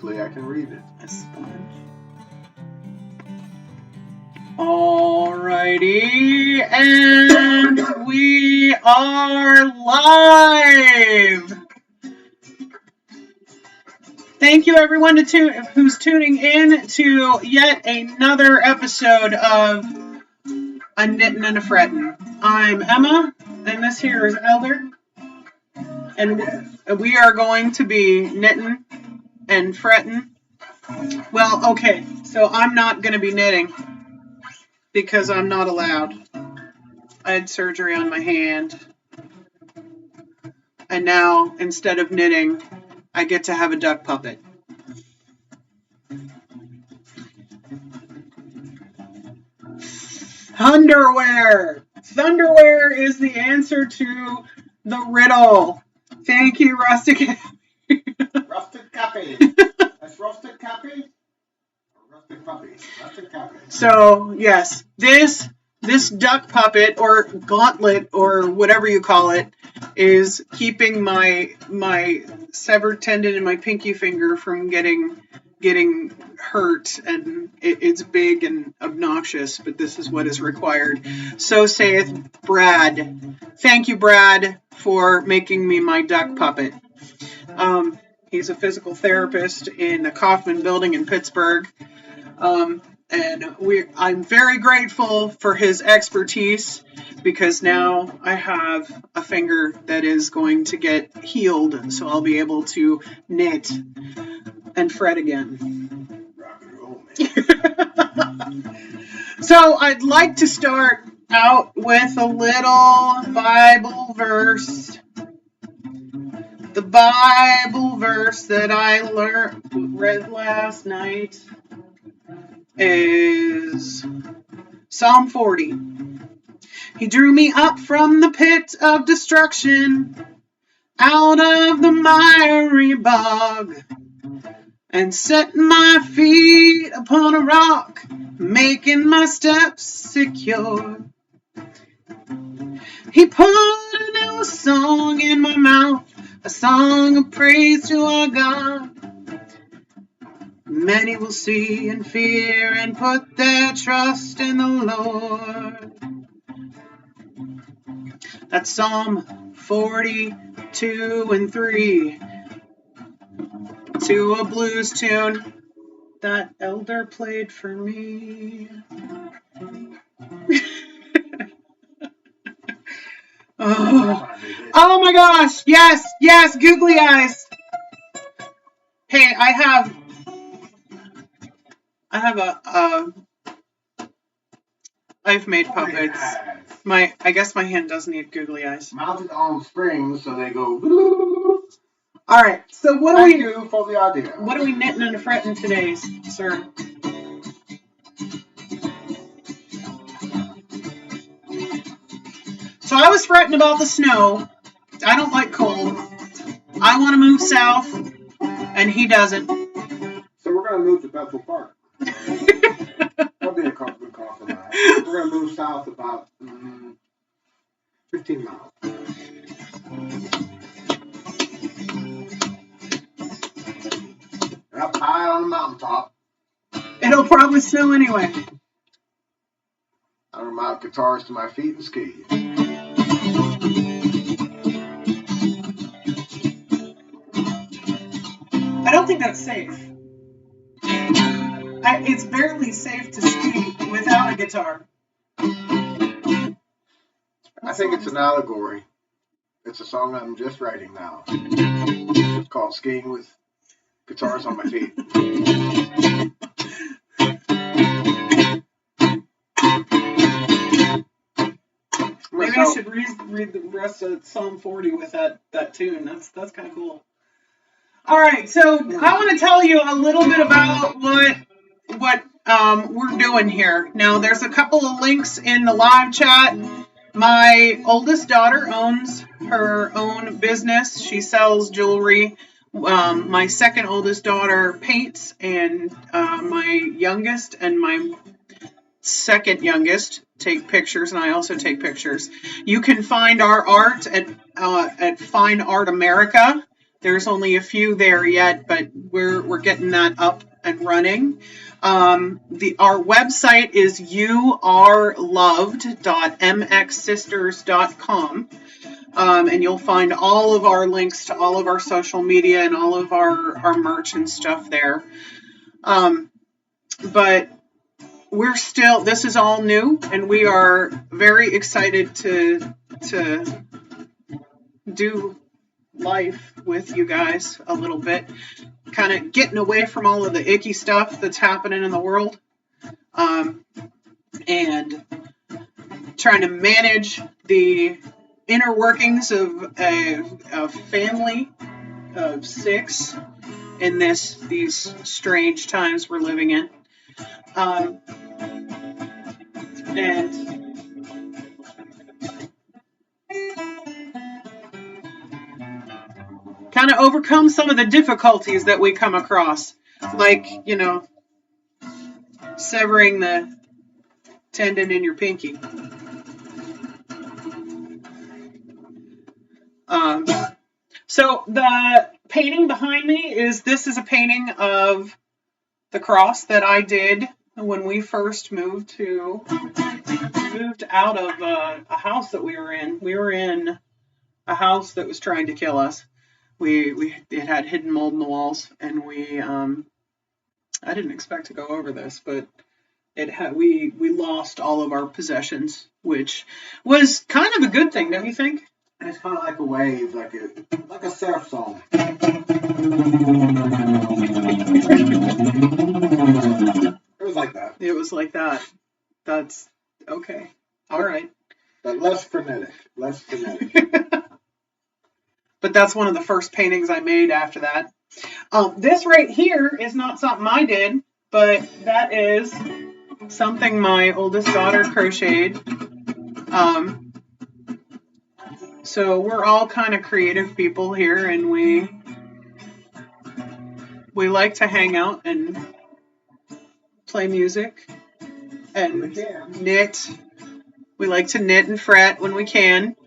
hopefully I can read it. A sponge. Alrighty, and we are live. Thank you, everyone, who's tuning in to yet another episode of A Knittin' and a Frettin'. I'm Emma, and this here is Elder, and we are going to be knitting and fretting. Well, okay, so I'm not going to be knitting because I'm not allowed. I had surgery on my hand, and now instead of knitting, I get to have a duck puppet. Thunderwear! Thunderwear is the answer to the riddle. Thank you, Rustic. Rustic Cappy. That's Rustic Cappy? Rustic Puppy. Rustic Cappy. So, yes, this duck puppet or gauntlet or whatever you call it is keeping my severed tendon in my pinky finger from getting hurt, and it's big and obnoxious, but this is what is required. So saith Brad. Thank you, Brad, for making me my duck puppet. He's a physical therapist in the Kaufman building in Pittsburgh. And I'm very grateful for his expertise because now I have a finger that is going to get healed, so I'll be able to knit and fret again. Rock and roll, man. So I'd like to start out with a little Bible verse. The Bible verse that I read last night is Psalm 40. He drew me up from the pit of destruction, out of the miry bog, and set my feet upon a rock, making my steps secure. He put a new song in my mouth, a song of praise to our God. Many will see and fear and put their trust in the Lord. That's Psalm 42 and 3. To a blues tune that Elder played for me. Oh my gosh, yes, googly eyes. Hey, I've made puppets. I guess my hand does need googly eyes. Mounted on springs, so they go. All right. So what Thank you for the idea. What are we knitting and fretting today, sir? So I was fretting about the snow. I don't like cold. I want to move south, and he doesn't. So we're going to move to Bethel Park. That'll be a good compromise. We're going to move south about 15 miles. Up high on the mountaintop. It'll probably snow anyway. I remount guitars to my feet and ski. I don't think that's safe. It's barely safe to ski without a guitar. I think it's an allegory. It's a song I'm just writing now. It's called Skiing with Guitars on My Feet. Maybe I should read the rest of Psalm 40 with that tune. That's kind of cool. All right, so I want to tell you a little bit about what we're doing here. Now, there's a couple of links in the live chat. My oldest daughter owns her own business. She sells jewelry. My second oldest daughter paints, and my youngest and my second youngest take pictures, and I also take pictures. You can find our art at Fine Art America. There's only a few there yet, but we're getting that up and running. Our website is youareloved.mxsisters.com. And you'll find all of our links to all of our social media and all of our merch and stuff there. But we're still, this is all new, and we are very excited to do life with you guys a little bit, kind of getting away from all of the icky stuff that's happening in the world, and trying to manage the inner workings of a family of 6 in these strange times we're living in, and kind of overcome some of the difficulties that we come across, like, you know, severing the tendon in your pinky. So the painting behind me this is a painting of the cross that I did when we first moved out of a house that we were in. We were in a house that was trying to kill us. It had hidden mold in the walls, and I didn't expect to go over this, but we lost all of our possessions, which was kind of a good thing, don't you think? And it's kind of like a wave, like a surf song. It was like that. It was like that. That's okay. All right. But less frenetic. But that's one of the first paintings I made after that. This right here is not something I did, but that is something my oldest daughter crocheted. So we're all kind of creative people here, and we like to hang out and play music and knit. We like to knit and fret when we can.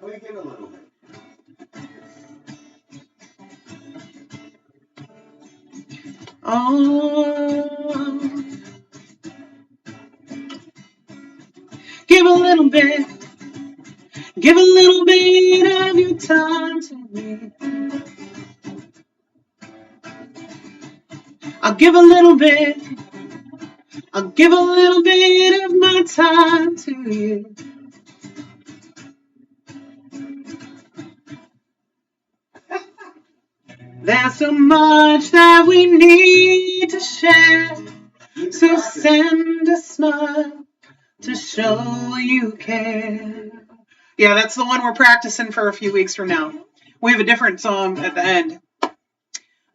We get a little bit. Oh, give a little bit of your time to me. I'll give a little bit of my time to you. There's so much that we need to share, so send a smile to show you care. Yeah, that's the one we're practicing for a few weeks from now. We have a different song at the end.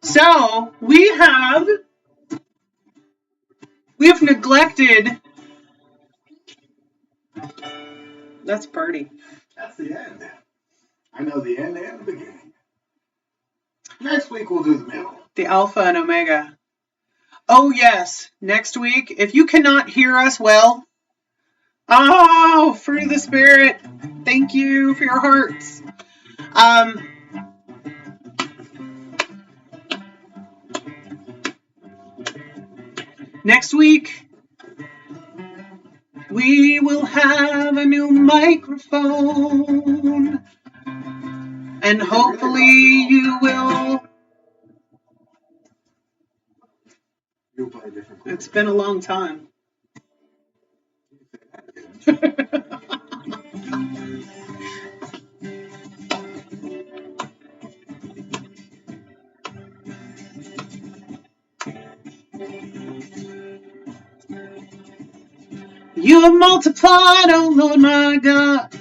So we have neglected. That's party. That's the end. I know the end and the beginning. Next week we'll do the middle. The Alpha and Omega. Oh yes, next week. If you cannot hear us well, fruit of the Spirit, thank you for your hearts. Next week, we will have a new microphone, and hopefully you will. You'll play a different chord. It's been a long time. You have multiplied, oh Lord my God,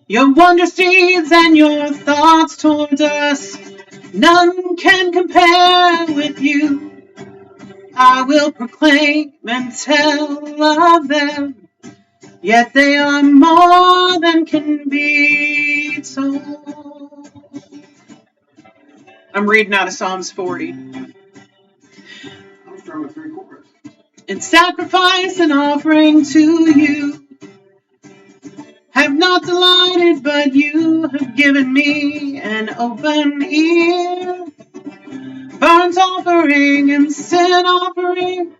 your wonder seeds and your thoughts towards us. None can compare with you. I will proclaim and tell of them, yet they are more than can be told. I'm reading out of Psalms 40. I'm starting with 3 chords. In sacrifice and offering to you, have not not delighted, but you have given me an open ear. Burnt offering and sin offering,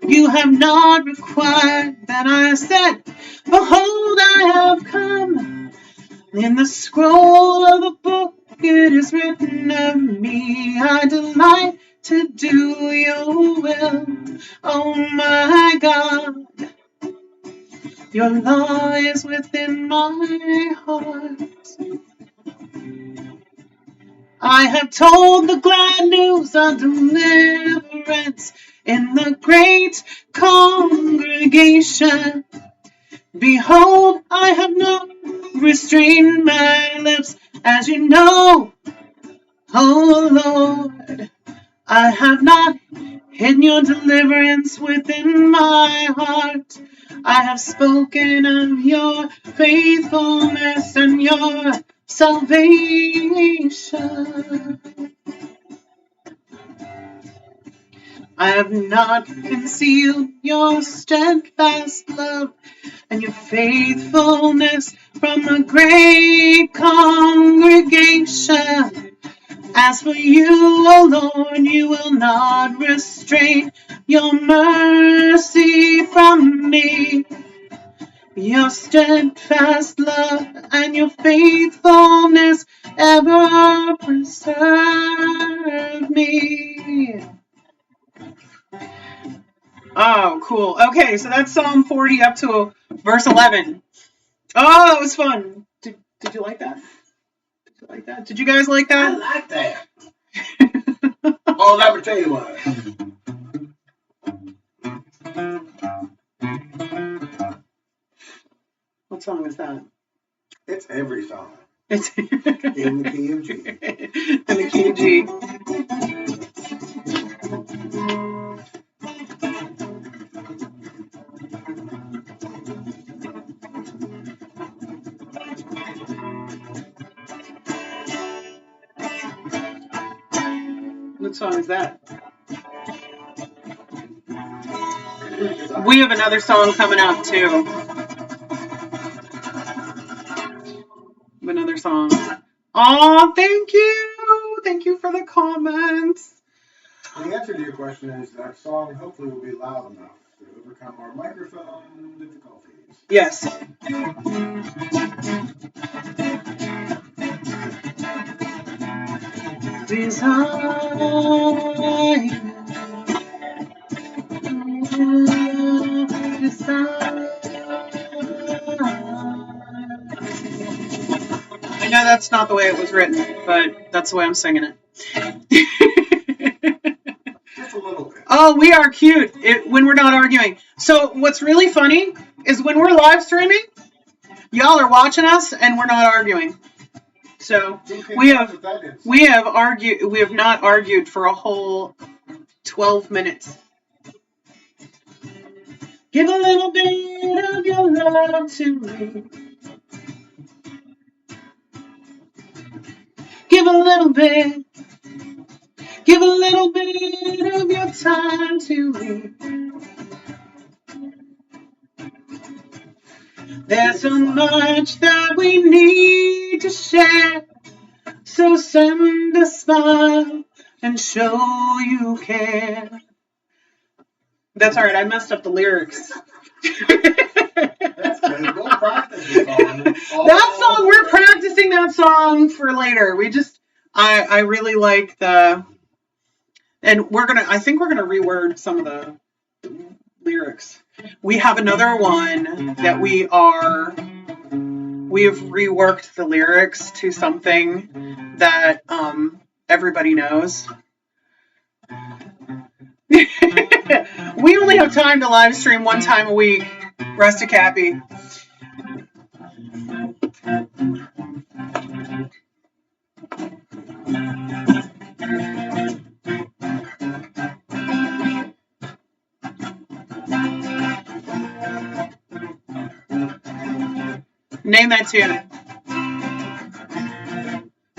you have not required. Then I said, behold, I have come. In the scroll of the book it is written of me, I delight to do your will. Oh my God, your law is within my heart. I have told the glad news of deliverance in the great congregation. Behold, I have not restrained my lips, as you know, O Lord. I have not hidden your deliverance within my heart. I have spoken of your faithfulness and your salvation. I have not concealed your steadfast love and your faithfulness from the great congregation. As for you, O Lord, you will not restrain your mercy from me. Your steadfast love and your faithfulness ever preserve me. Oh, cool. Okay, so that's Psalm 40 up to verse 11. Oh, that was fun. Did you like that? Did you like that? Did you guys like that? I like that. Oh, let me tell you what. What song is that? It's every song. It's in the key of G. In the key of G. What song is that? We have another song coming up too. Another song. Oh, thank you. Thank you for the comments. The answer to your question is that song hopefully will be loud enough to overcome our microphone difficulties. Yes. I know that's not the way it was written, but that's the way I'm singing it. Just a little bit. Oh, we are cute when we're not arguing. So what's really funny is when we're live streaming, y'all are watching us and we're not arguing. So we have not argued for a whole 12 minutes. Give a little bit of your love to me. Give a little bit of your time to me. There's so much that we need to share, so send a smile and show you care. That's all right, I messed up the lyrics. That's good. We'll practice the song. That song, we're practicing that song for later. I really like the, and I think we're gonna reword some of the lyrics. We have another one that we have reworked the lyrics to something that everybody knows. We only have time to live stream one time a week. Rest of Cappy. Name that tune.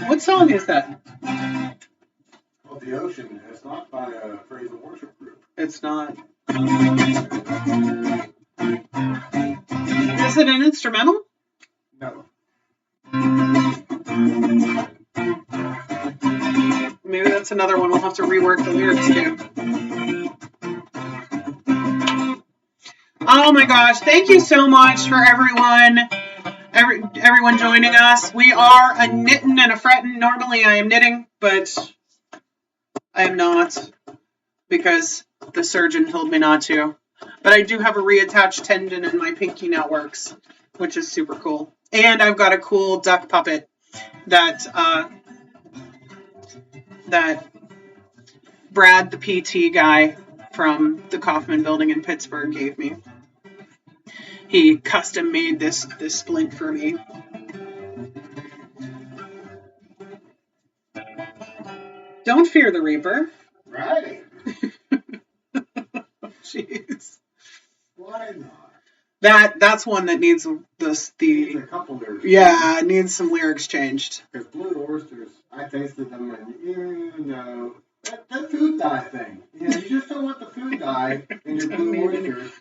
What song is that? Well, The Ocean. It's not by a praise and worship group. It's not. Is it an instrumental? No. Maybe that's another one we'll have to rework the lyrics to. Oh my gosh, thank you so much for everyone joining us. We are a Knittin and a Frettin. Normally I am knitting, but I am not because the surgeon told me not to. But I do have a reattached tendon and my pinky now works, which is super cool. And I've got a cool duck puppet that Brad, the PT guy from the Kaufman building in Pittsburgh, gave me. He custom made this splint for me. Don't fear the Reaper. Right. Jeez. Why not? That's one that needs Needs a couple lyrics. Yeah, it needs some lyrics changed. Because blue oysters, I tasted them and you know that food dye thing. You know, you just don't want the food dye in your blue oysters.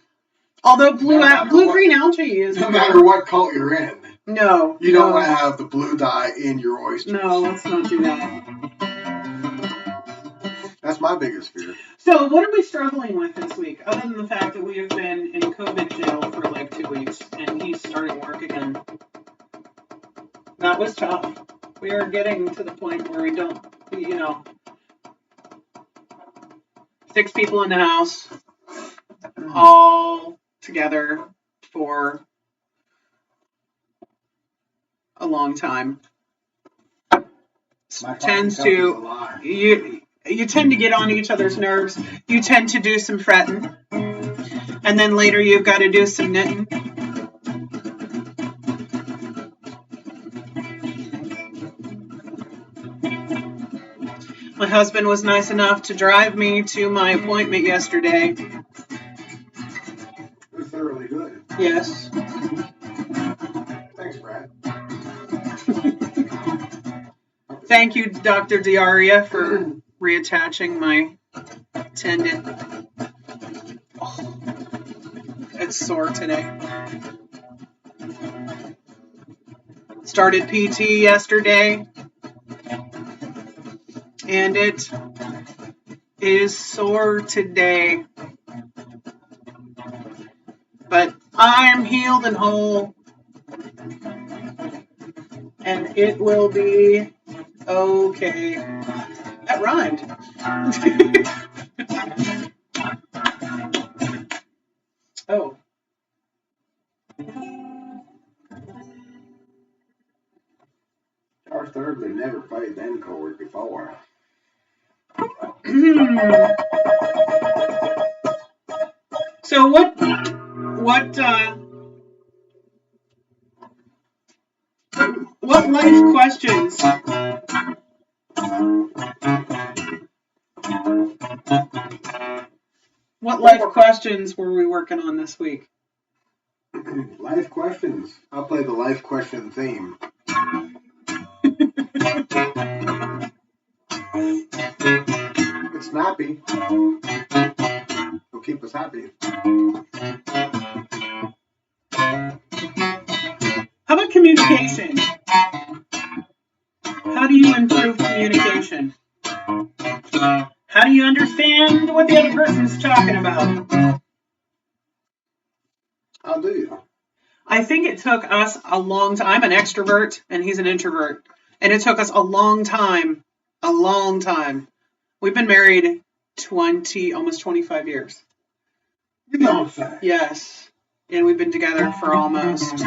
Although blue-green algae is no matter what cult you're in. No. You don't want to have the blue dye in your oysters. No, let's not do that. That's my biggest fear. So what are we struggling with this week, other than the fact that we have been in COVID jail for like 2 weeks, and he's starting work again? That was tough. We are getting to the point where we don't, 6 people in the house, all together for a long time. Tends to you tend to get on each other's nerves. You tend to do some fretting, and then later you've got to do some knitting. My husband was nice enough to drive me to my appointment yesterday. It was thoroughly good. Yes. Thanks, Brad. Thank you, Dr. Diaria, for reattaching my tendon. Oh, it's sore today. Started PT yesterday, and it is sore today. But I am healed and whole, and it will be okay. That rhymed. Oh. Our thirdly never played the end chord before. So what life questions? What life questions were we working on this week? Life questions. I'll play the life question theme. It's snappy. It'll keep us happy. How about communication? How do you improve communication? How do you understand what the other person's talking about? How do you? I think it took us a long time. I'm an extrovert and he's an introvert. And it took us a long time. We've been married almost 25 years. You don't say. Yes. And we've been together for almost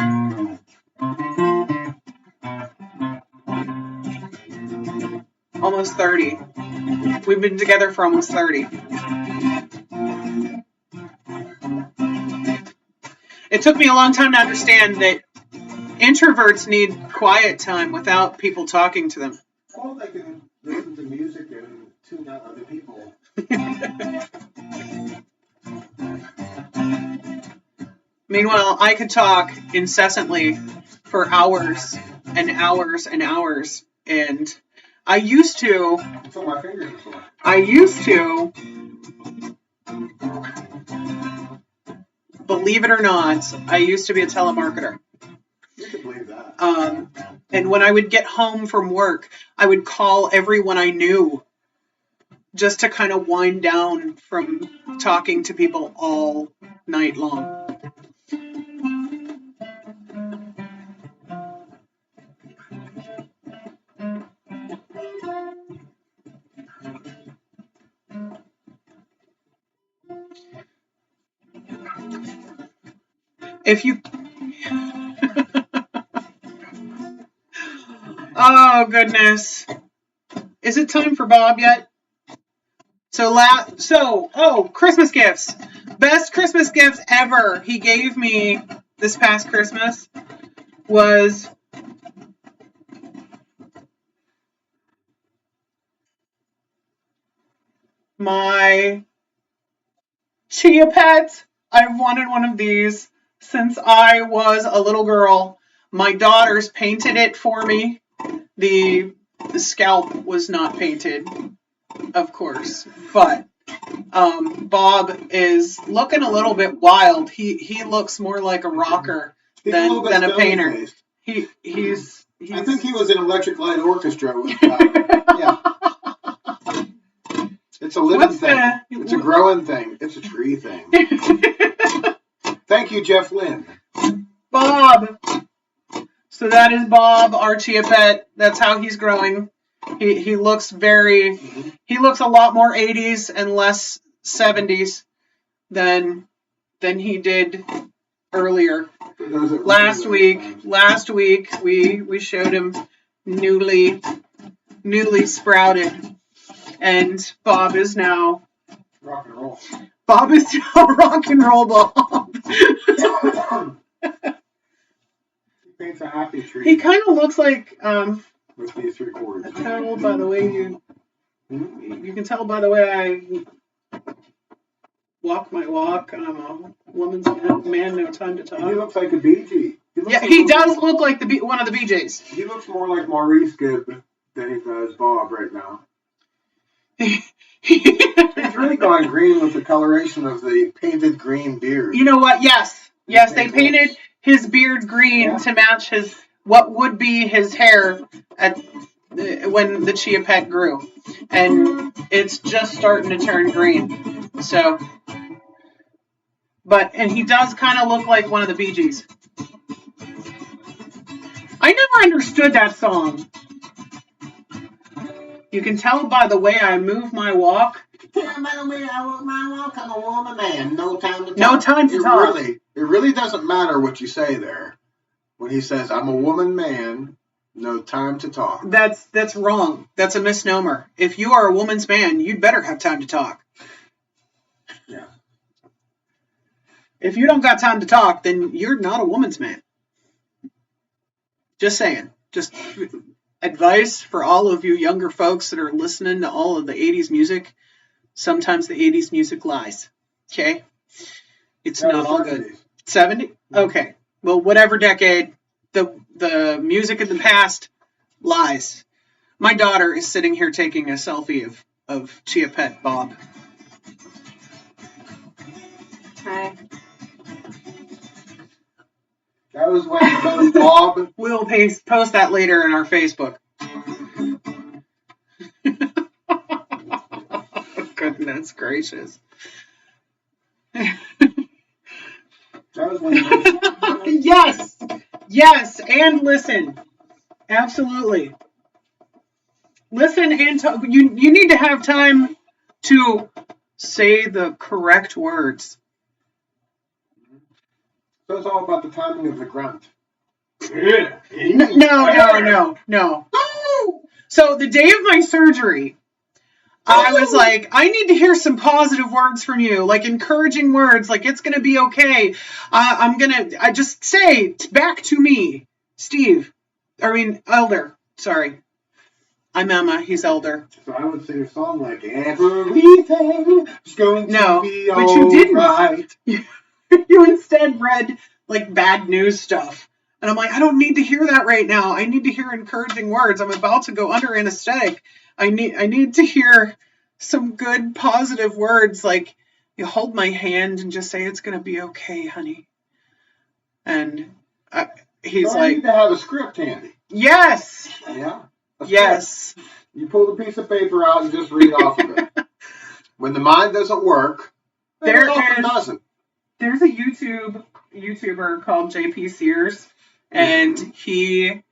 almost 30. We've been together for almost 30. It took me a long time to understand that introverts need quiet time without people talking to them. Well, they can listen to music and tune out other people. Meanwhile, I could talk incessantly for hours and hours and hours, and I used to. That's what my fingers are for. I used to, believe it or not, I used to be a telemarketer. You can believe that. And when I would get home from work, I would call everyone I knew just to kind of wind down from talking to people all night long. If you... Oh, goodness. Is it time for Bob yet? Christmas gifts. Best Christmas gifts ever he gave me this past Christmas was my Chia Pet. I've wanted one of these since I was a little girl. My daughters painted it for me. The scalp was not painted, of course, but Bob is looking a little bit wild. He looks more like a rocker than a painter. He's I think he was in Electric Light Orchestra. Yeah. It's a living thing. It's a growing thing. It's a tree thing. Thank you, Jeff Lynn. Bob. So that is Bob, our Chia Pet. That's how he's growing. He looks he looks a lot more 80s and less 70s than he did earlier. Last week we showed him newly sprouted, and Bob is now rock and roll. Bob is now rock and roll Bob. He paints a happy tree. He kind of looks like with these 3 quarters. I tell by the way you can tell by the way I walk my walk. I'm a woman's man, no time to talk. He looks like a BG. He does look like one of the BJs. He looks more like Maurice Gibb than he does Bob right now. He's really gone green with the coloration of the painted green beard. You know what? Yes, they painted his beard green to match what would be his hair when the Chia Pet grew, and it's just starting to turn green. So, and he does kind of look like one of the Bee Gees. I never understood that song. You can tell by the way I move my walk. By the way I move my walk, I'm a woman man. No time to talk. No time to talk. It really doesn't matter what you say there. When he says, I'm a woman man, no time to talk. That's wrong. That's a misnomer. If you are a woman's man, you'd better have time to talk. Yeah. If you don't got time to talk, then you're not a woman's man. Just saying. Just advice for all of you younger folks that are listening to all of the 80s music. Sometimes the 80s music lies. Okay? It's not all good. 70? Okay. Well, whatever decade, the music of the past lies. My daughter is sitting here taking a selfie of Chia Pet Bob. Hi. That was when Bob... We'll post that later in our Facebook. Goodness gracious. That was when Yes, and listen. Absolutely. Listen and talk. You need to have time to say the correct words. So it's all about the timing of the grunt. No. So the day of my surgery, I was like, I need to hear some positive words from you, like encouraging words, like it's going to be okay. I just say back to me, Elder. Sorry. I'm Emma. He's Elder. So I would sing a song like, everything is going to be all but you didn't. Right. You instead read like bad news stuff. And I'm like, I don't need to hear that right now. I need to hear encouraging words. I'm about to go under anesthetic. I need to hear some good positive words, like you hold my hand and just say it's going to be okay, honey. And he's so I like, need to have a script handy. yes, Yeah. yes. You pull the piece of paper out and just read off of it. When the mind doesn't work, it often doesn't. There's a YouTuber called JP Sears, and he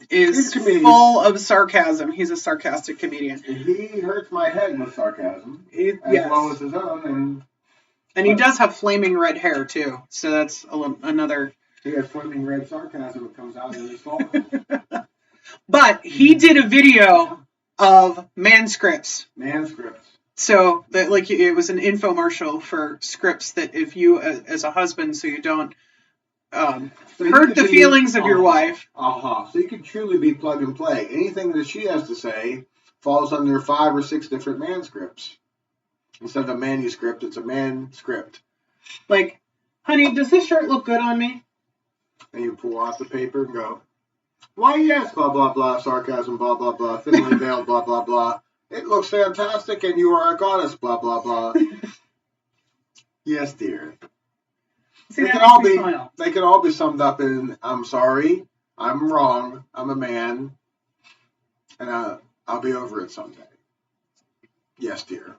is full of sarcasm. He's a sarcastic comedian. He hurts my head with sarcasm, as well as his own. And he does have flaming red hair, too. So that's another... He has flaming red sarcasm that comes out in his song. But he did a video of Manscripts. So that it was an infomercial for scripts that if you, as a husband, so you don't hurt the feelings of your wife. So you can truly be plug and play. Anything that she has to say falls under 5 or 6 different manscripts. Instead of a manuscript, it's a manscript. Like, honey, does this shirt look good on me? And you pull off the paper and go, why, yes, blah, blah, blah, sarcasm, blah, blah, blah, thinly veiled, blah, blah, blah. It looks fantastic and you are a goddess, blah, blah, blah. Yes, dear. See, they can all be summed up in, I'm sorry, I'm wrong, I'm a man, and I'll be over it someday. Yes, dear.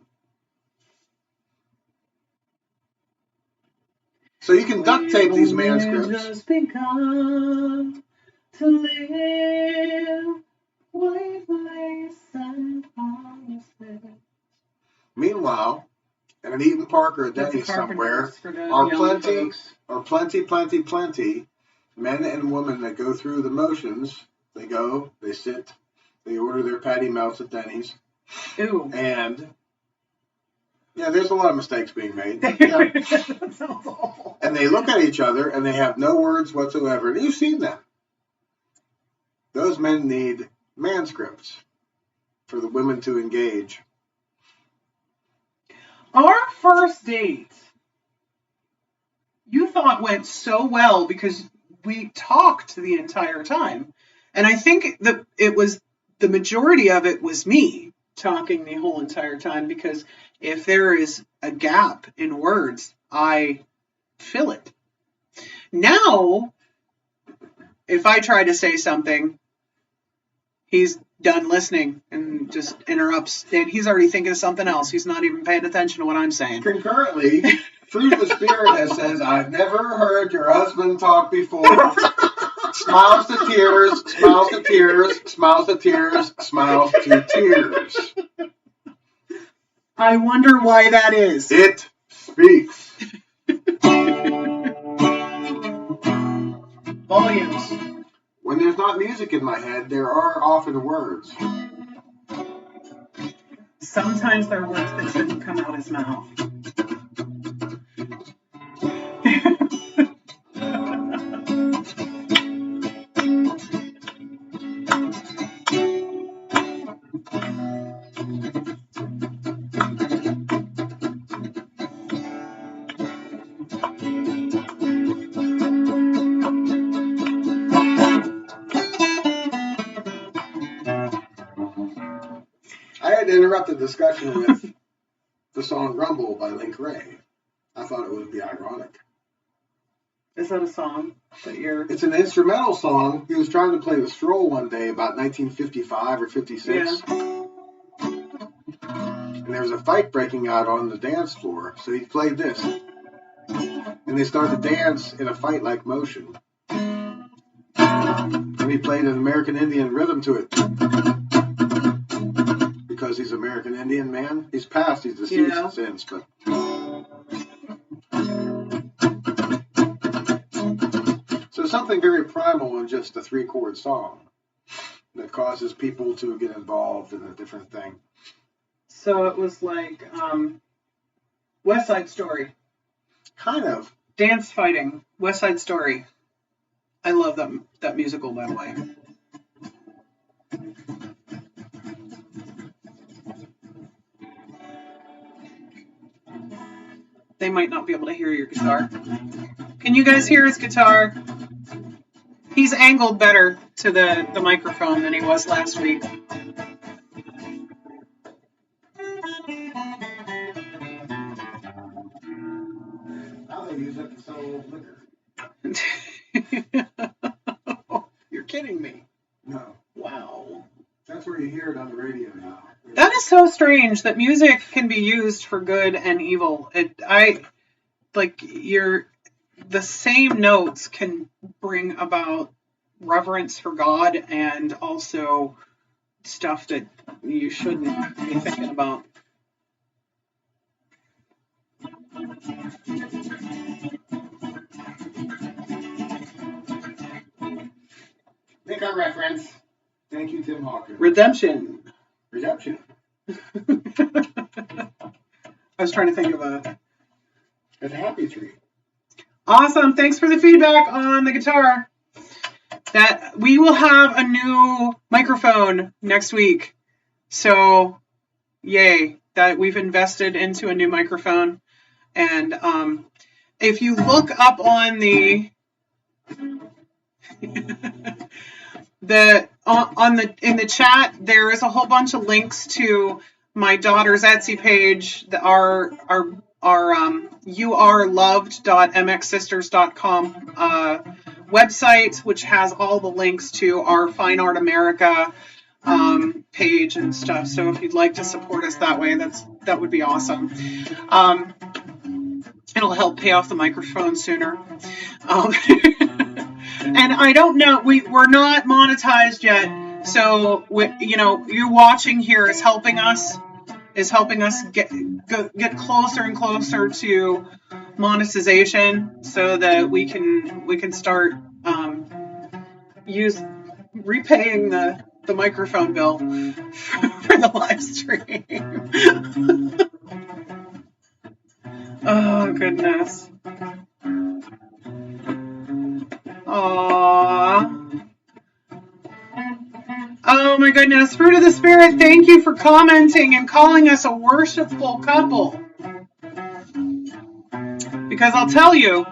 So you can duct tape these manscripts. Just begun to live with lace and promises. Meanwhile, at an Eaton Park or a Denny's somewhere are plenty men and women that go through the motions. They go, they sit, they order their patty melts at Denny's. Ew. And yeah, there's a lot of mistakes being made. Yeah. That sounds awful. And they look at each other and they have no words whatsoever. And you've seen them. Those men need manscripts for the women to engage. Our first date, you thought went so well because we talked the entire time. And I think that it was, the majority of it was me talking the whole entire time, because if there is a gap in words, I fill it. Now, if I try to say something, he's done listening and just interrupts, and he's already thinking of something else. He's not even paying attention to what I'm saying. Concurrently, Fruit of the Spirit has says, I've never heard your husband talk before. Smiles to tears, smiles to tears, smiles to tears, smiles to tears. I wonder why that is. It speaks. Volumes. When there's not music in my head, there are often words. Sometimes there are words that shouldn't come out his mouth. Interrupt the discussion with the song Rumble by Link Ray. I thought it would be ironic. Is that a song that you're... It's an instrumental song. He was trying to play the stroll one day about 1955 or 56. Yeah. And there was a fight breaking out on the dance floor, so he played this. And they started to dance in a fight-like motion. And he played an American Indian rhythm to it. Because he's American Indian man. He's passed, he's deceased since, but so something very primal in just a 3-chord song that causes people to get involved in a different thing. So it was like West Side Story. Kind of. Dance fighting. West Side Story. I love that musical, by the way. They might not be able to hear your guitar. Can you guys hear his guitar? He's angled better to the microphone than he was last week. Now they use it to sell liquor. That's where you hear it on the radio now. That is so strange that music can be used for good and evil. The same notes can bring about reverence for God and also stuff that you shouldn't be thinking about. Make our reference. Thank you, Tim Hawkins. Redemption. Redemption. I was trying to think of a happy tree. Awesome. Thanks for the feedback on the guitar. That we will have a new microphone next week. So, yay, that we've invested into a new microphone. And if you look up on the in the chat, there is a whole bunch of links to my daughter's Etsy page, our youareloved.mxsisters.com website, which has all the links to our Fine Art America page and stuff. So if you'd like to support us that way, that would be awesome. It'll help pay off the microphone sooner. And I don't know, we're not monetized yet, so you watching here is helping us get closer and closer to monetization, so that we can start repaying the microphone bill for the live stream. Oh goodness. Aww. Oh my goodness. Fruit of the Spirit, thank you for commenting and calling us a worshipful couple. Because I'll tell you,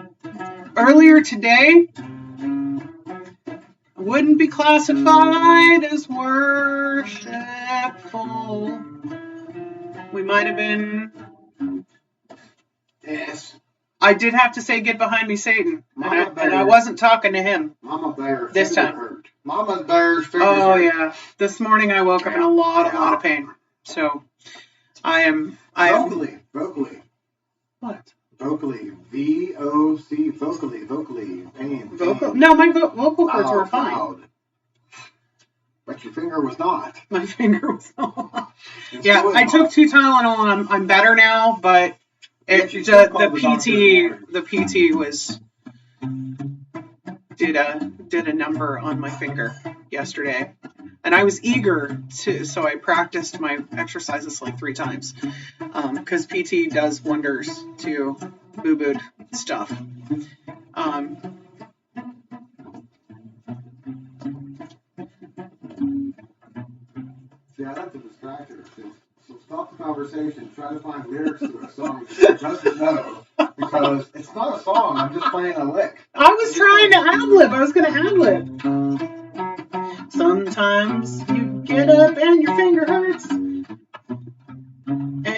earlier today, I wouldn't be classified as worshipful. We might have been. Yes. I did have to say, "Get behind me, Satan," and I wasn't talking to him. Mama Bear this time. Hurt. Mama Bear's finger Oh hurt. Yeah. This morning I woke up in a lot of pain. So I am. Vocally. What? Vocally. V-O-C. Vocally. Pain. Vocal? No, my vocal cords were fine. Loud. But your finger was not. My finger was not. Yeah, I took 2 Tylenol and I'm better now, but. The PT was did a number on my finger yesterday, and I was eager so I practiced my exercises like 3 times, because PT does wonders to boo-booed stuff. See, I like to distract her. So stop the conversation. Try to find lyrics to a song that she doesn't know, because it's not a song. I'm just playing a lick. I was trying to ad-lib. I was going to ad-lib. Sometimes you get up and your finger hurts, and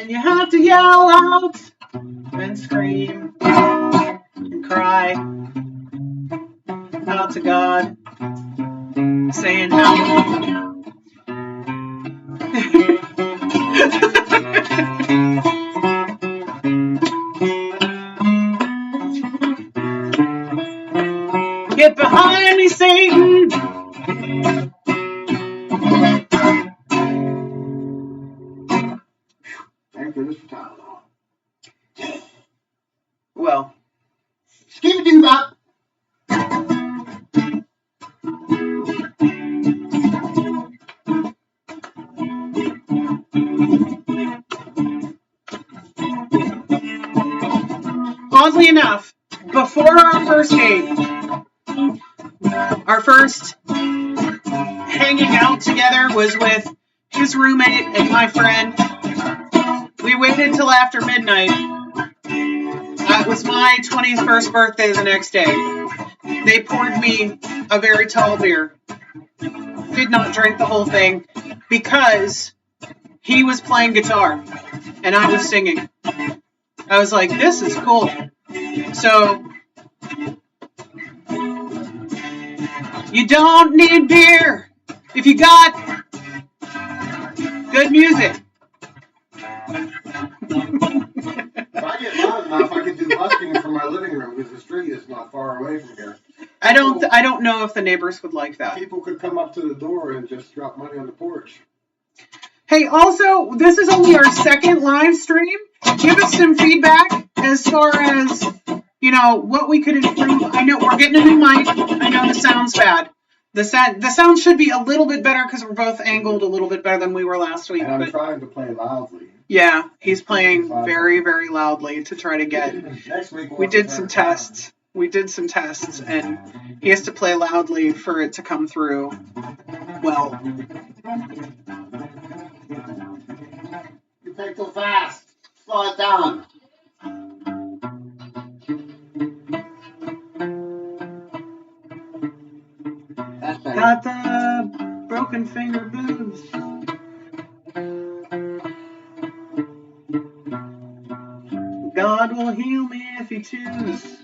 you have to yell out and scream and cry out to God, saying, "Help me." Get behind me, Satan! Thank goodness for Tylenol. Well, skip-a-doo-bop. Oddly enough, before our first date, our first hanging out together was with his roommate and my friend. We waited till after midnight. It was my 21st birthday the next day. They poured me a very tall beer. Did not drink the whole thing because he was playing guitar and I was singing. I was like, this is cool. So, you don't need beer if you got Good music. If I get loud enough, I can do busking from my living room because the street is not far away from here. I don't know if the neighbors would like that. People could come up to the door and just drop money on the porch. Hey, also, this is only our second live stream. Give us some feedback as far as, you know, what we could improve. I know we're getting a new mic. I know the sound's bad. The sound should be a little bit better because we're both angled a little bit better than we were last week. And I'm trying to play loudly. Yeah, he's playing very, very loudly to try to get. Next week we did some tests. We did some tests, and he has to play loudly for it to come through well. You play too fast. Slow it down. Got the broken finger blues. God will heal me if he chooses.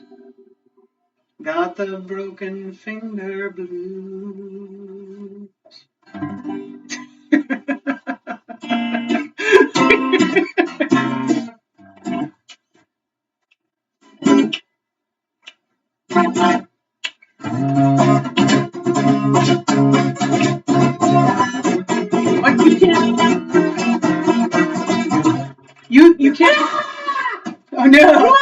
Got the broken finger blues. You can't. Oh no!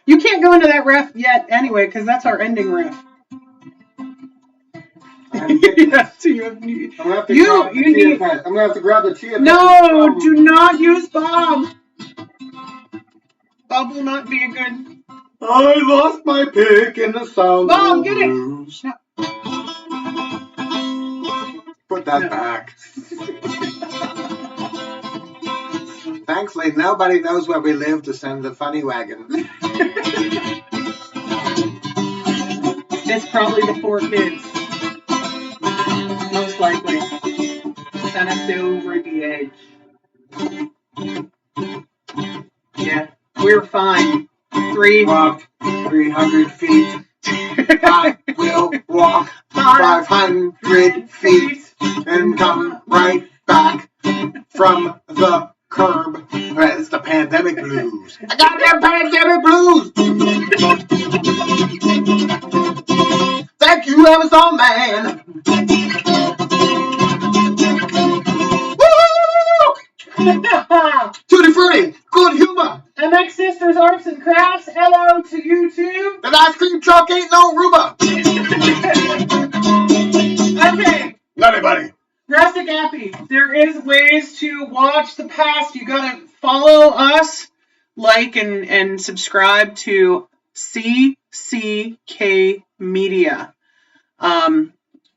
You can't go into that riff yet, anyway, because that's our ending riff. Yeah, so I'm gonna have to grab the chia. No, do not use Bob. Bob will not be a good. I lost my pick in the sound. Bob, get it. No. Put that back. Thankfully, nobody knows where we live to send the funny wagon. It's probably the 4 kids. Most likely. Send us over the edge. Yeah, we're fine. Walk 300 feet. I will walk 500 feet and come right back from the curb. It's the pandemic blues. I got them pandemic blues. Thank you, Amazon man. Woo! Tutti frutti, good humor. MX Sisters Arts and Crafts. Hello to you too. An ice cream truck ain't no Roomba. Okay. Not anybody. Rustic Appy, there is ways to watch the past. You gotta follow us, like and subscribe to CCK Media.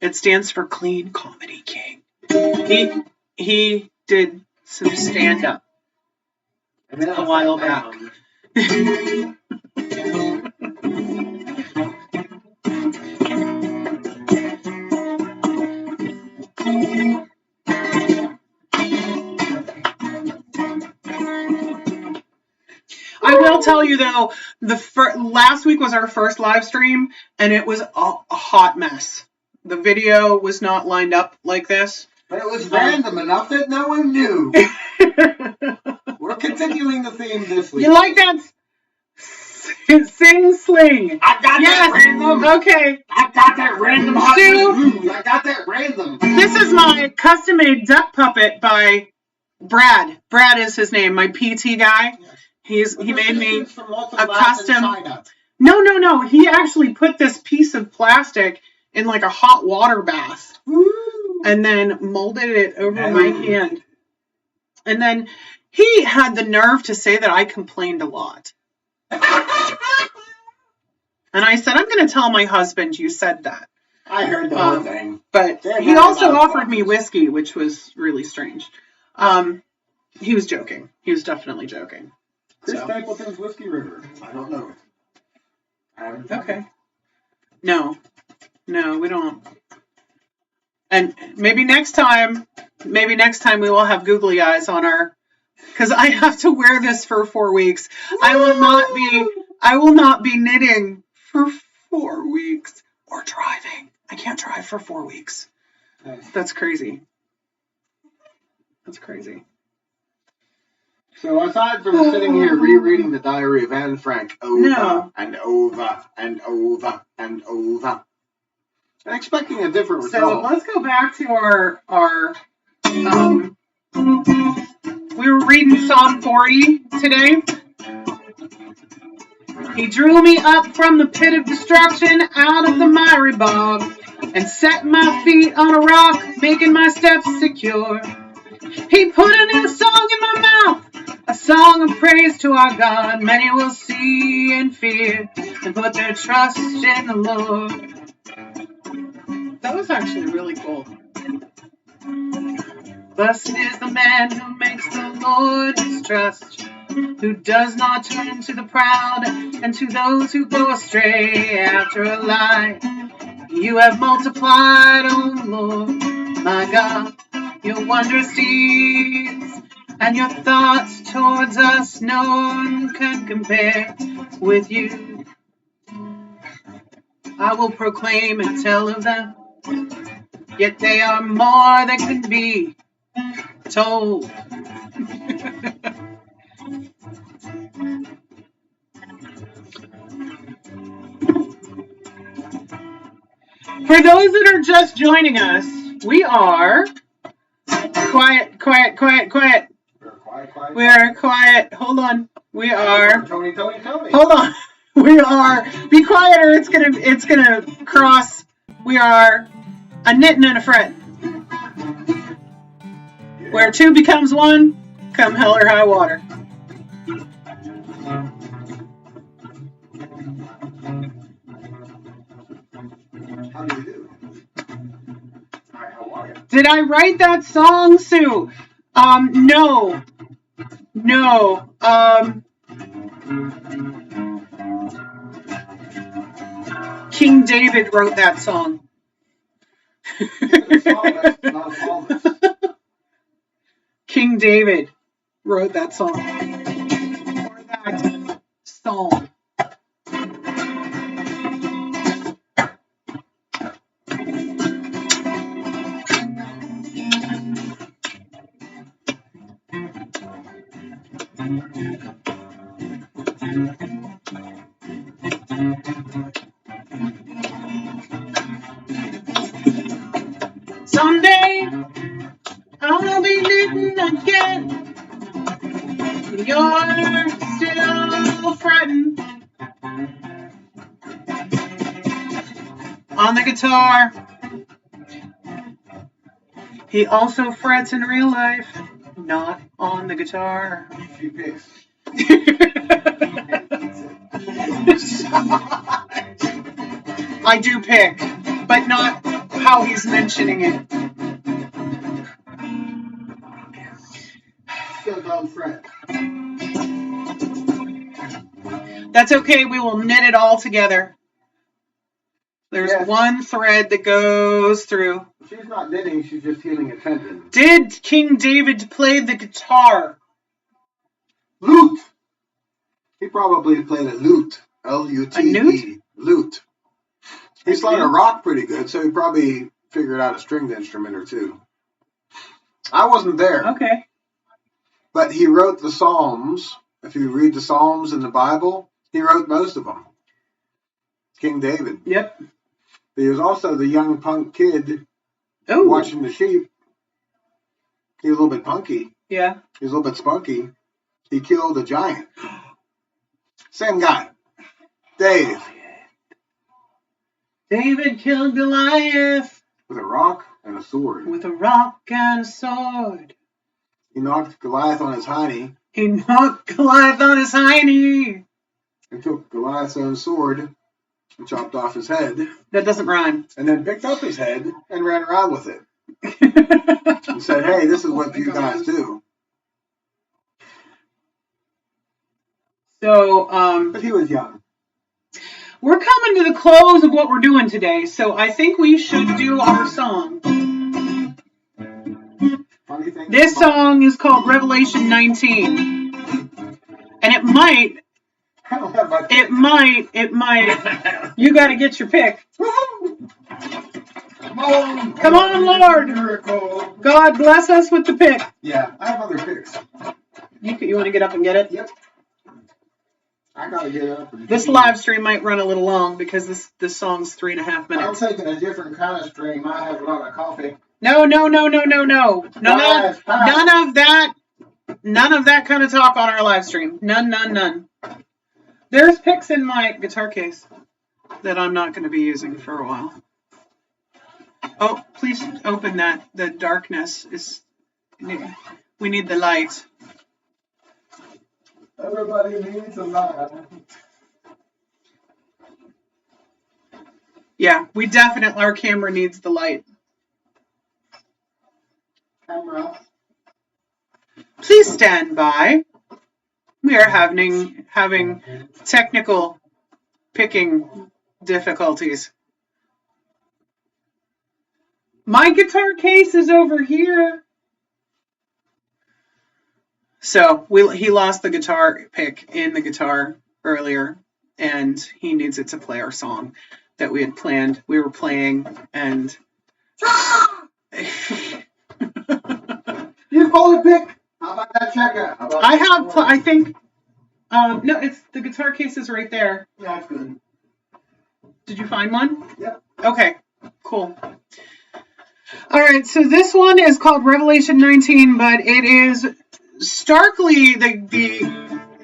It stands for Clean Comedy King. He did some stand-up a while back. I will tell you though, last week was our first live stream, and it was a hot mess. The video was not lined up like this. But it was random enough that no one knew. We're continuing the theme this week. You like that? Sing sling. I got that random. Okay. I got that random hot mess. I got that random. This is my custom-made duck puppet by Brad. Brad is his name, my PT guy. He made me a custom. No. He actually put this piece of plastic in like a hot water bath. Woo. And then molded it over my hand. And then he had the nerve to say that I complained a lot. And I said, I'm going to tell my husband you said that. I heard the whole thing. But he also offered me whiskey, which was really strange. He was joking. He was definitely joking. Chris Stapleton's Whiskey River. I don't know it. Okay. No, we don't. And maybe next time we will have googly eyes on our, because I have to wear this for 4 weeks. Woo! I will not be knitting for 4 weeks or driving. I can't drive for 4 weeks. That's crazy. That's crazy. So aside from sitting here rereading the Diary of Anne Frank over and over and over and over, and expecting a different result. So let's go back to our we were reading Psalm 40 today. He drew me up from the pit of destruction, out of the miry bog, and set my feet on a rock, making my steps secure. He put a new song in my mouth, a song of praise to our God. Many will see and fear and put their trust in the Lord. That was actually really cool. Blessed is the man who makes the Lord his trust, who does not turn to the proud and to those who go astray after a lie. You have multiplied, O Lord, my God, your wondrous deeds, and your thoughts towards us no one can compare with you. I will proclaim and tell of them, yet they are more than can be told. For those that are just joining us, we are quiet. We are quiet. Hold on. We are. Tony. Hold on. We are. Be quiet, or it's gonna cross. We are a Knittin and a Frettin. Where two becomes one, come hell or high water. How do you do? Hi, how are you? Did I write that song, Sue? No. King David wrote that song. King David wrote that song. Or that psalm. Someday I'll be knitting again. You're still fretting on the guitar. He also frets in real life, not on the guitar. She picks. I do pick, but not how he's mentioning it. Still don't fret. That's okay, we will knit it all together. There's one thread that goes through. She's not knitting, she's just healing a tendon. Did King David play the guitar? Lute! He probably played a lute. L-U-T-E. A newt? Lute. He's playing a rock pretty good, so he probably figured out a stringed instrument or two. I wasn't there. Okay. But he wrote the Psalms. If you read the Psalms in the Bible, he wrote most of them. King David. Yep. But he was also the young punk kid watching the sheep. He was a little bit punky. Yeah. He was a little bit spunky. He killed a giant. Same guy. Dave. David killed Goliath. With a rock and a sword. With a rock and a sword. He knocked Goliath on his hiney. He knocked Goliath on his hiney. And took Goliath's own sword and chopped off his head. That doesn't rhyme. And then picked up his head and ran around with it. And said, hey, this is what you guys do. So, but he was young. We're coming to the close of what we're doing today, so I think we should do our song. This song is called Revelation 19. And it might, you gotta get your pick. Come on, Lord. Miracle. God bless us with the pick. Yeah, I have other picks. You want to get up and get it? Yep. I gotta get up. This live stream might run a little long because this song's 3.5 minutes. I'm taking a different kind of stream. I have a lot of coffee. No. None of that kind of talk on our live stream. None. There's picks in my guitar case that I'm not going to be using for a while. Oh, please open that. The darkness is... We need the light. Everybody needs a light. Yeah, our camera needs the light. Camera. Please stand by. We are having technical picking difficulties. My guitar case is over here. So he lost the guitar pick in the guitar earlier, and he needs it to play our song that we had planned. We were playing, and You call it pick. How about that checker? I think. No, it's the guitar case is right there. Yeah, that's good. Did you find one? Yep. Okay, cool. All right, so this one is called Revelation 19, but it is starkly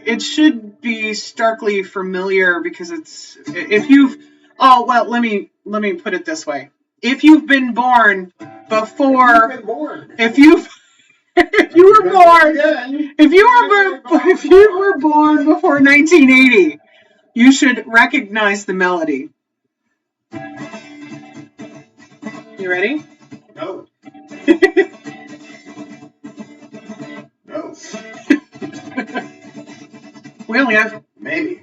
it should be starkly familiar because it's let me put it this way. If you've been born before if you were born before 1980, you should recognize the melody. You ready? No. No. We only have Maybe.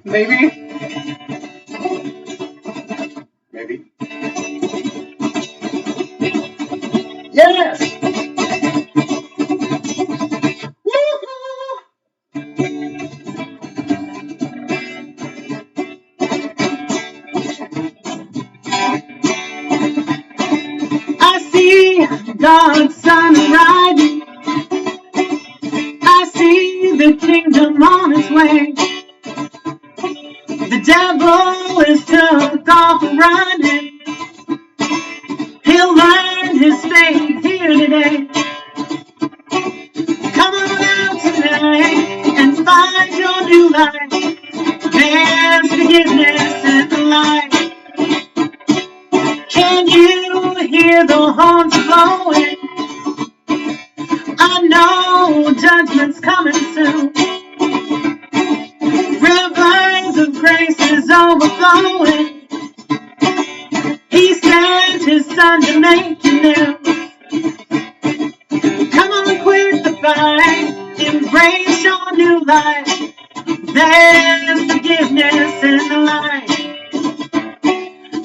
Yes! I see God's Son riding. I see the kingdom on its way. The devil is took off running. He'll learn his fate here today. Come on out tonight and find your new life. There's forgiveness in the light. Can you hear the horns blowing? I know judgment's coming soon. Rivers of grace is overflowing. He sent his son to make you new. Come on, quit the fight. Embrace your new life. There's forgiveness in the light.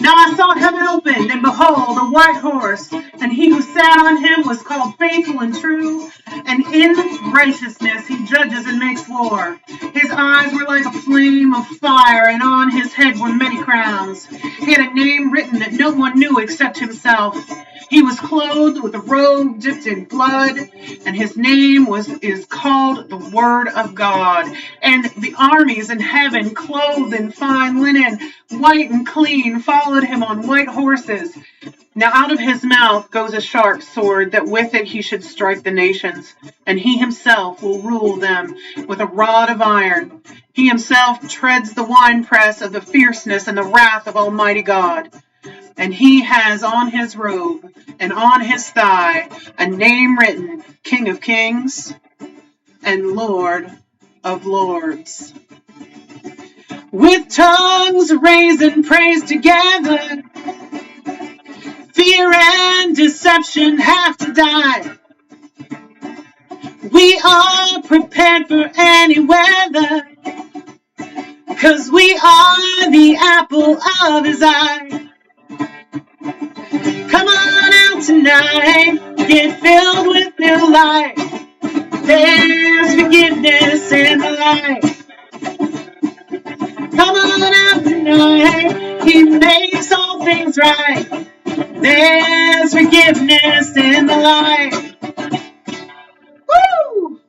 Now I saw heaven opened, and behold, a white horse, and he who sat on him was called Faithful and True, and in righteousness he judges and makes war. His eyes were like a flame of fire, and on his head were many crowns. He had a name written that no one knew except himself. He was clothed with a robe dipped in blood, and his name is called the Word of God. And the armies in heaven, clothed in fine linen, white and clean, followed him on white horses. Now out of his mouth goes a sharp sword, that with it he should strike the nations, and he himself will rule them with a rod of iron. He himself treads the winepress of the fierceness and the wrath of Almighty God. And he has on his robe and on his thigh a name written, King of Kings and Lord of Lords. With tongues raised in praise together, fear and deception have to die. We are prepared for any weather, 'cause we are the apple of his eye. Come on out tonight, get filled with new life. There's forgiveness in the light. Come on out tonight, he makes all things right. There's life. Woo!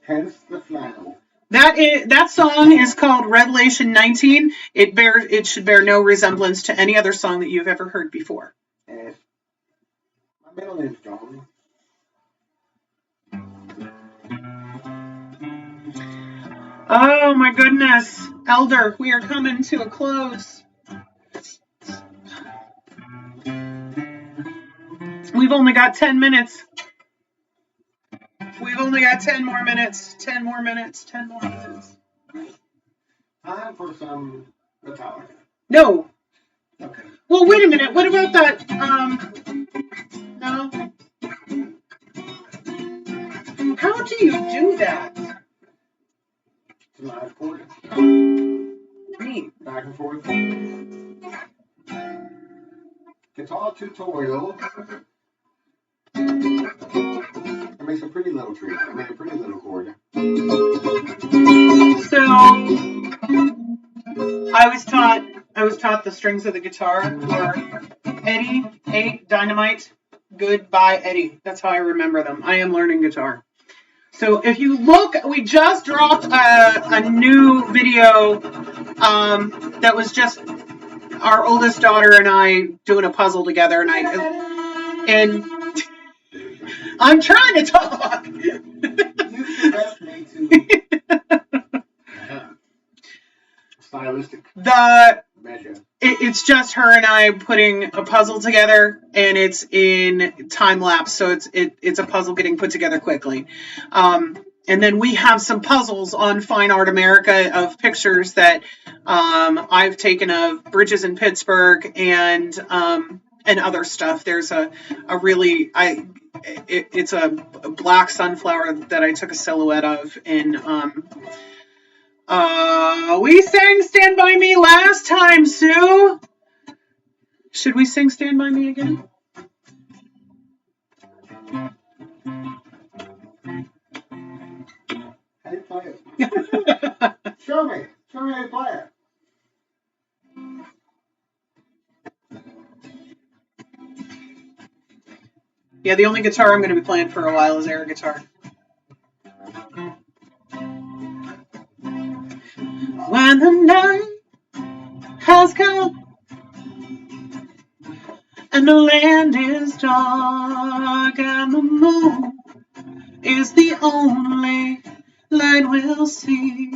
Hence the flannel. That song is called Revelation 19. It should bear no resemblance to any other song that you've ever heard before. My middle name's John. Oh my goodness, Elder, we are coming to a close. We've only got 10 minutes. We've only got 10 more minutes. 10 more minutes. 10 more minutes. Time for some Metallica. No. Okay. Well, wait a minute. What about that? No. How do you do that? It's a live chord. Neat. Back and forth. Guitar tutorial. I make a pretty little tree. I make a pretty little chord. So I was taught the strings of the guitar were Eddie, 8, Dynamite, Goodbye Eddie. That's how I remember them. I am learning guitar. So if you look, we just dropped a new video that was just our oldest daughter and I doing a puzzle together, and I'm trying to talk. You best me to stylistic measure. It's just her and I putting a puzzle together, and it's in time lapse, so it's a puzzle getting put together quickly. And then we have some puzzles on Fine Art America of pictures that I've taken of bridges in Pittsburgh and other stuff. There's it's a black sunflower that I took a silhouette of, and we sang Stand By Me last time, Sue. Should we sing Stand By Me again? How do you play it? Show me how you play it. Yeah, the only guitar I'm going to be playing for a while is air guitar. When the night has come and the land is dark and the moon is the only light we'll see.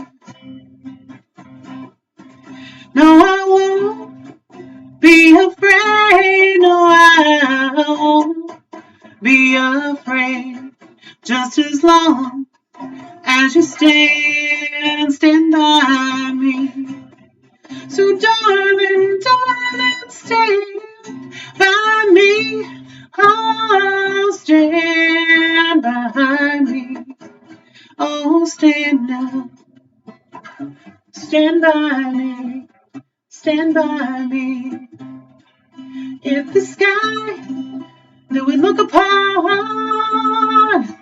No, I won't be afraid. No, I won't be afraid. Just as long as you stand by me. So darling, stand by me. Oh, stand by me. Oh, stand now. Stand by me. Stand by me. If the sky that we look upon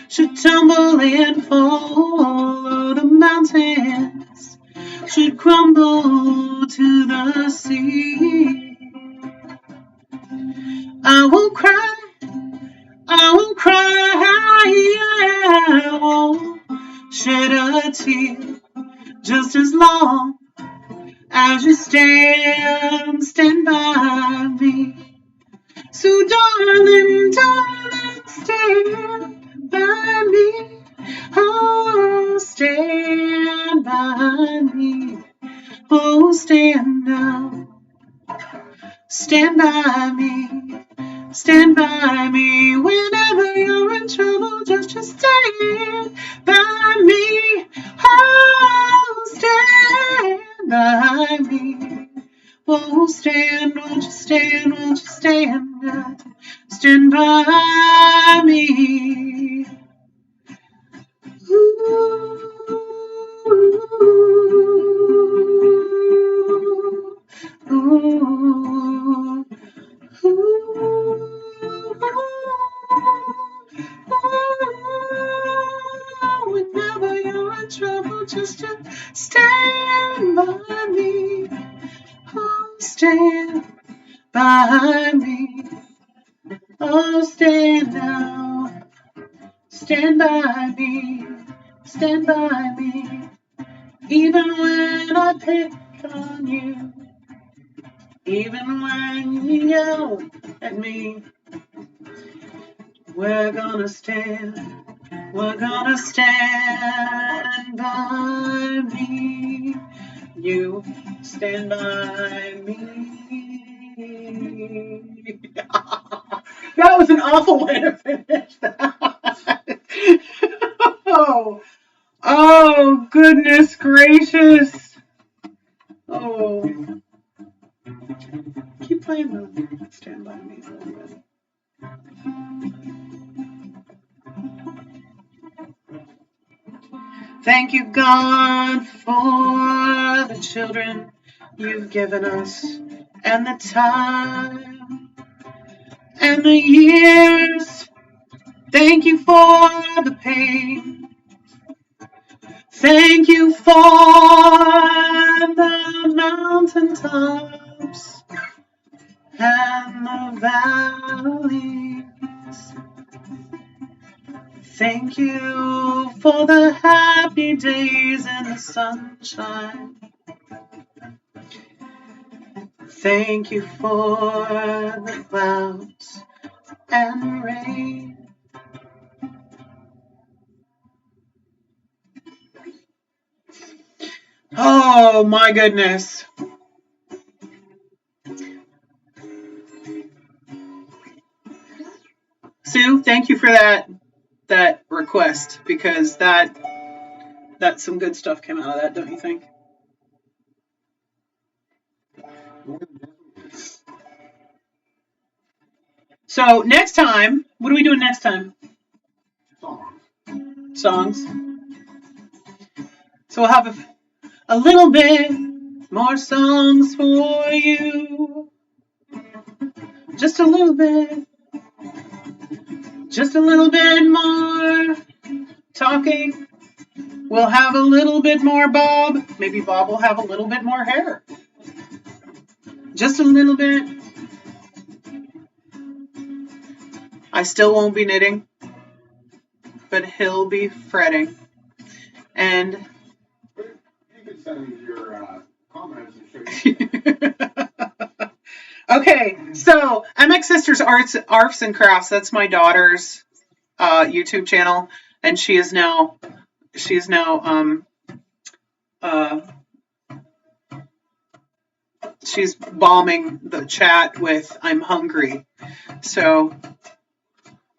should tumble and fall, or the mountains should crumble to the sea, I won't cry, I won't cry, I won't shed a tear, just as long as you stand by me. So darling, stand by me. Oh, stand by me. Oh, stand now. Stand by me. Stand by me. Whenever you're in trouble, just stand by me. Oh, stand by me. Oh, stand, won't you stand now? Stand by me. Ooh, ooh, ooh, whenever you're in trouble, just stand by me. Oh, stand by me. Oh, stand now. Stand by me. Stand by me. Even when I pick on you. Even when you yell at me. We're gonna stand. We're gonna stand by me. You stand by me. That was an awful way to finish that. Oh, goodness gracious. Oh. Keep playing the Stand By Me a little bit. Thank you, God, for the children you've given us, and the time, and the years. Thank you for the pain. Thank you for the mountaintops and the valleys. Thank you for the happy days in the sunshine. Thank you for the clouds and the rain. Oh my goodness. Sue, thank you for that request, because that some good stuff came out of that, don't you think? So next time, what are we doing next time? Songs. So we'll have a little bit more songs for you. Just a little bit. Just a little bit more talking. We'll have a little bit more Bob. Maybe Bob will have a little bit more hair. Just a little bit. I still won't be knitting, but he'll be fretting. And you can send your comments and show you. Okay, so MX Sisters Arts and Crafts, that's my daughter's YouTube channel, and she's now she's bombing the chat with "I'm hungry," so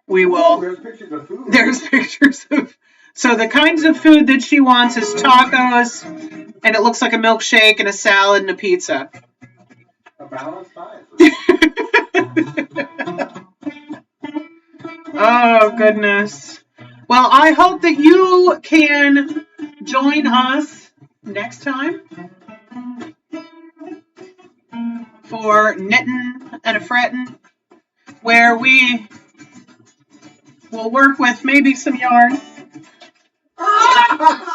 we will. There's pictures of food. There's pictures of. So the kinds of food that she wants is tacos, and it looks like a milkshake and a salad and a pizza. A balanced diet. Oh, goodness. Well, I hope that you can join us next time for Knittin and a Frettin, where we will work with maybe some yarn.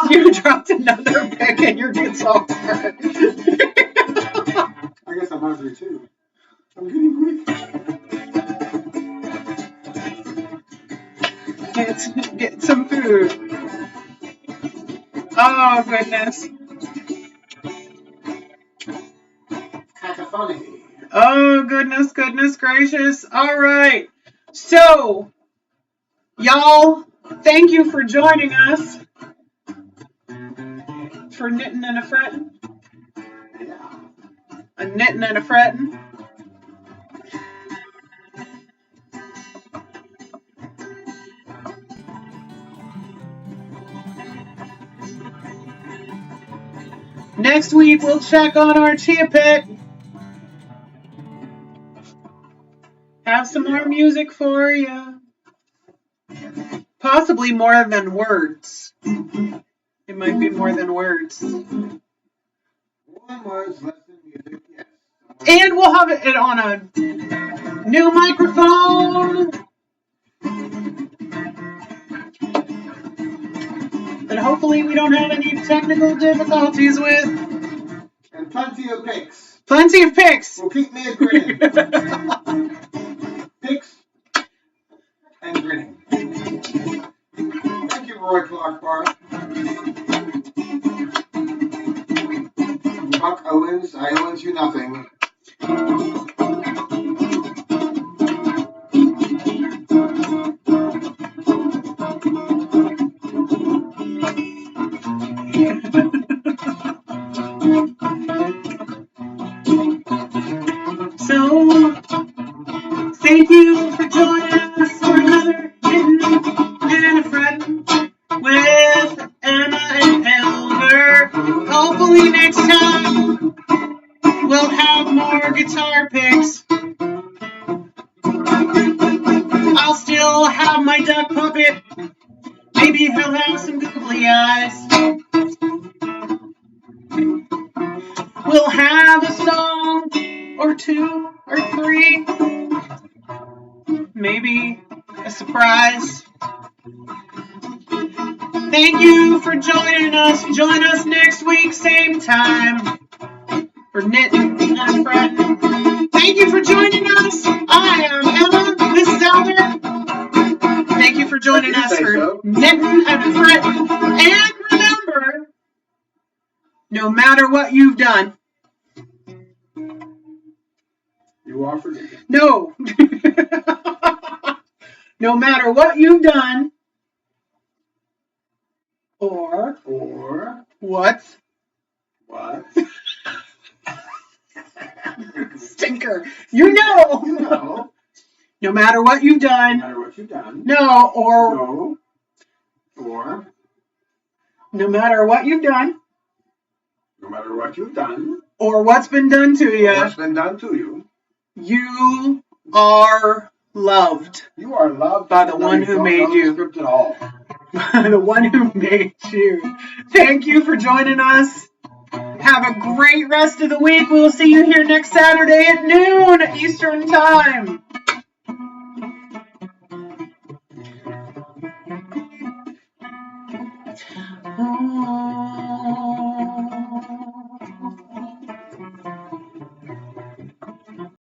You dropped another pick in your guitar. I guess I'm hungry too. I'm getting weak. Get some food. Oh, goodness. Cacophony. Oh, goodness gracious. All right. So, y'all, thank you for joining us for Knittin and a Frettin. Yeah. A Knittin and a Frettin. Next week, we'll check on our chia pet. Have some more music for you. Possibly more than words. It might be more than words. One words, less than music, yes. And we'll have it on a new microphone that hopefully we don't have any technical difficulties with. And plenty of pics. Plenty of pics. Will keep me a grin. Pics. and grinning. Thank you, Roy Clark-Barr. Buck Owens, I owens you nothing. So, thank you for joining us for another Knittin and a Frettin with Emma and Elmer. Hopefully next time we'll have more guitar picks. I'll still have my duck puppet. Maybe he'll have some googly eyes. We'll have a song or two or three. Maybe a surprise. Thank you for joining us. Join us next week, same time, for Knittin and Frettin. Thank you for joining us. I am Emma. This is Elmer. Thank you for joining us for Knittin and Frettin. And remember, no matter what you've done, You are forgiven. no. No matter what you've done, or what? Stinker. You know. No matter what you've done. No, or. No matter what you've done. Or what's been done to you. You are loved. You are loved by the one who made you. Script at all. By the one who made you. Thank you for joining us. Have a great rest of the week. We'll see you here next Saturday at noon Eastern Time. Oh.